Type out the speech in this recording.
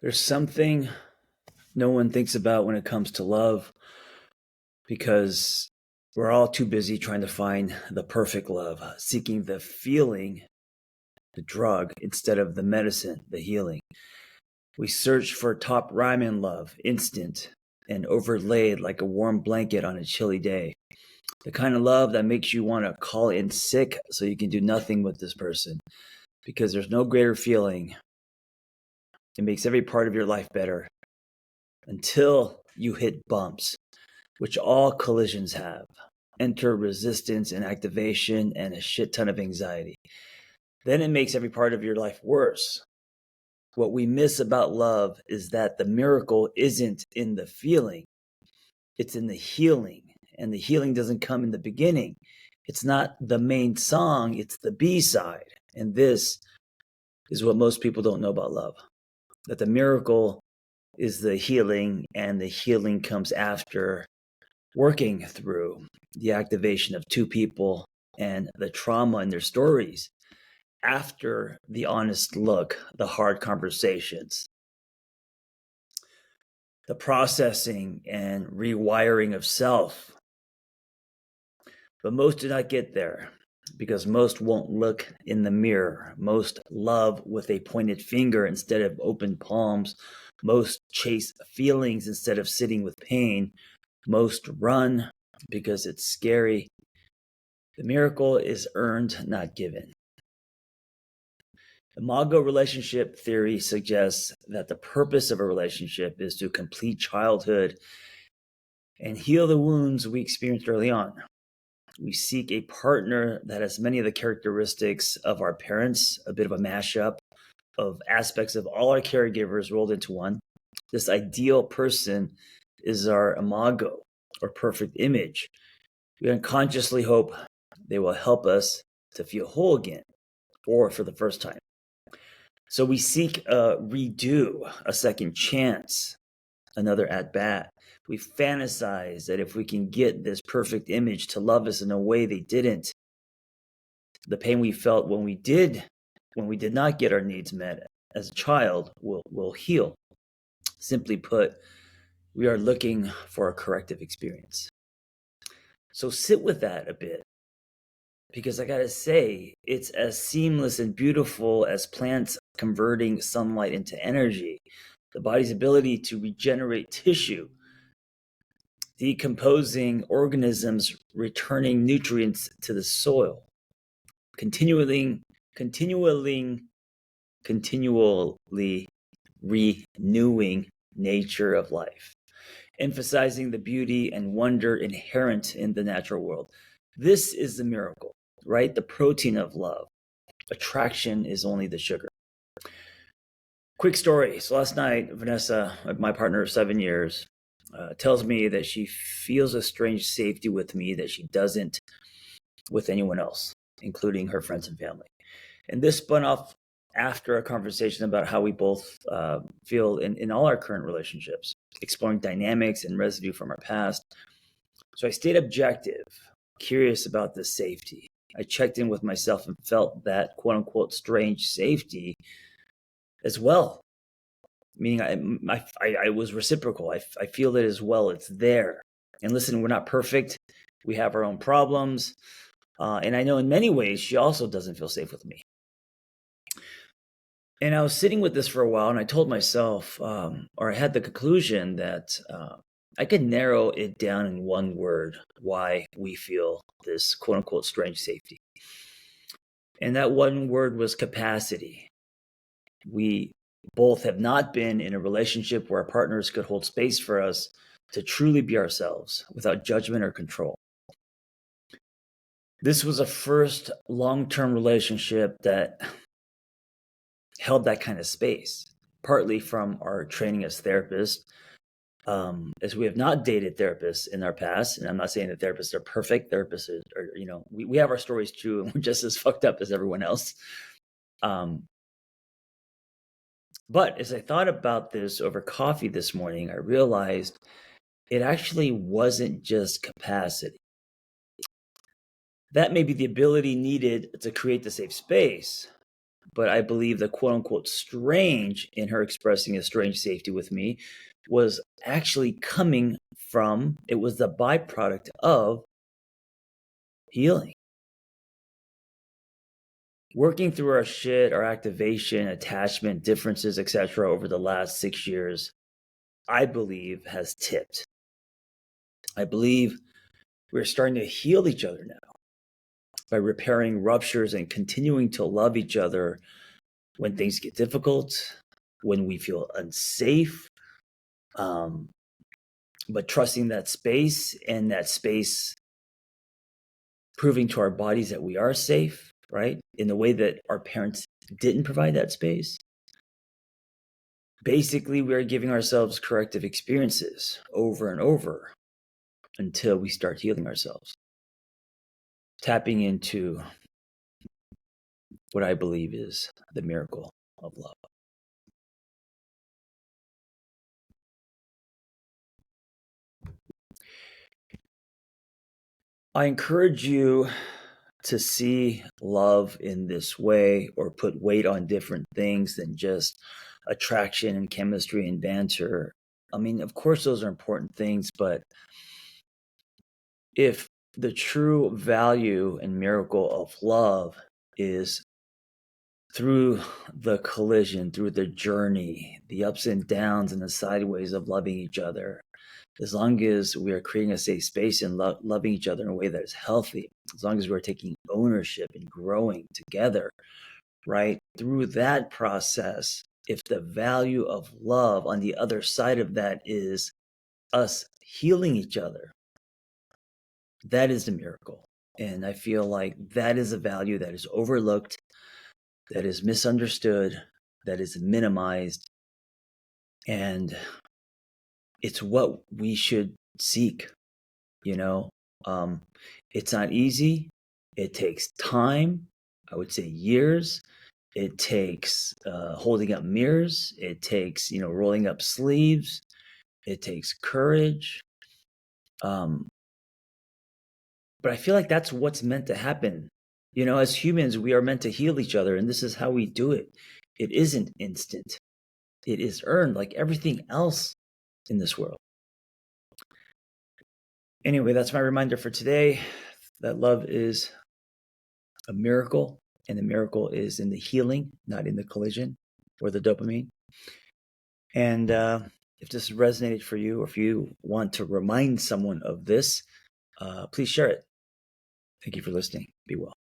There's something no one thinks about when it comes to love because we're all too busy trying to find the perfect love, seeking the feeling, the drug, instead of the medicine, the healing. We search for top ramen love, instant and overlaid like a warm blanket on a chilly day. The kind of love that makes you want to call in sick so you can do nothing with this person because there's no greater feeling. It makes every part of your life better until you hit bumps, which all collisions have. Enter resistance and activation and a shit ton of anxiety. Then it makes every part of your life worse. What we miss about love is that the miracle isn't in the feeling, it's in the healing. And the healing doesn't come in the beginning. It's not the main song, it's the B side. And this is what most people don't know about love, that the miracle is the healing, and the healing comes after working through the activation of two people and the trauma in their stories, after the honest look, the hard conversations, the processing and rewiring of self. But most do not get there because most won't look in the mirror. Most love with a pointed finger instead of open palms. Most chase feelings instead of sitting with pain. Most run because it's scary. The miracle is earned, not given. Imago relationship theory suggests that the purpose of a relationship is to complete childhood and heal the wounds we experienced early on. We seek a partner that has many of the characteristics of our parents, a bit of a mashup of aspects of all our caregivers rolled into one. This ideal person is our imago, or perfect image. We unconsciously hope they will help us to feel whole again, or for the first time. So we seek a redo, a second chance, another at bat. We fantasize that if we can get this perfect image to love us in a way they didn't, the pain we felt when we did not get our needs met as a child will heal. Simply put, we are looking for a corrective experience. So sit with that a bit, because I gotta say, it's as seamless and beautiful as plants converting sunlight into energy, the body's ability to regenerate tissue, decomposing organisms, returning nutrients to the soil, continually renewing nature of life, emphasizing the beauty and wonder inherent in the natural world. This is the miracle, right? The protein of love. Attraction is only the sugar. Quick story. So last night, Vanessa, my partner of 7 years, tells me that she feels a strange safety with me that she doesn't with anyone else, including her friends and family. And this spun off after a conversation about how we both feel in all our current relationships, exploring dynamics and residue from our past. So I stayed objective, curious about this safety. I checked in with myself and felt that quote unquote strange safety as well. Meaning I was reciprocal. I feel it as well. It's there. And listen, we're not perfect. We have our own problems. And I know in many ways she also doesn't feel safe with me. And I was sitting with this for a while, and I told myself, or I had the conclusion that I could narrow it down in one word, why we feel this quote unquote strange safety. And that one word was capacity. We both have not been in a relationship where our partners could hold space for us to truly be ourselves without judgment or control. This was a first long-term relationship that held that kind of space, partly from our training as therapists, as we have not dated therapists in our past. And I'm not saying that therapists are perfect. Therapists are we have our stories too, and we're just as fucked up as everyone else. But as I thought about this over coffee this morning, I realized it actually wasn't just capacity. That may be the ability needed to create the safe space, but I believe the quote unquote strange in her expressing a strange safety with me was actually coming from, it was the byproduct of healing. Working through our shit, our activation, attachment, differences, etc., over the last 6 years, I believe has tipped. I believe we're starting to heal each other now by repairing ruptures and continuing to love each other when things get difficult, when we feel unsafe, but trusting that space, and that space proving to our bodies that we are safe, right? In the way that our parents didn't provide that space. Basically, we are giving ourselves corrective experiences over and over until we start healing ourselves. Tapping into what I believe is the miracle of love. I encourage you to see love in this way, or put weight on different things than just attraction and chemistry and banter. I mean, of course, those are important things, but if the true value and miracle of love is through the collision, through the journey, the ups and downs and the sideways of loving each other, as long as we are creating a safe space and loving each other in a way that is healthy, as long as we're taking ownership and growing together, right? Through that process, if the value of love on the other side of that is us healing each other, that is the miracle. And I feel like that is a value that is overlooked, that is misunderstood, that is minimized, and it's what we should seek. You know, it's not easy. It takes time. I would say years. It takes holding up mirrors. It takes, rolling up sleeves. It takes courage. But I feel like that's what's meant to happen. As humans, we are meant to heal each other, and this is how we do it. It isn't instant. It is earned, like everything else in this world. Anyway, that's my reminder for today, that love is a miracle, and the miracle is in the healing, not in the collision or the dopamine. And if this resonated for you, or if you want to remind someone of this, please share it. Thank you for listening. Be well.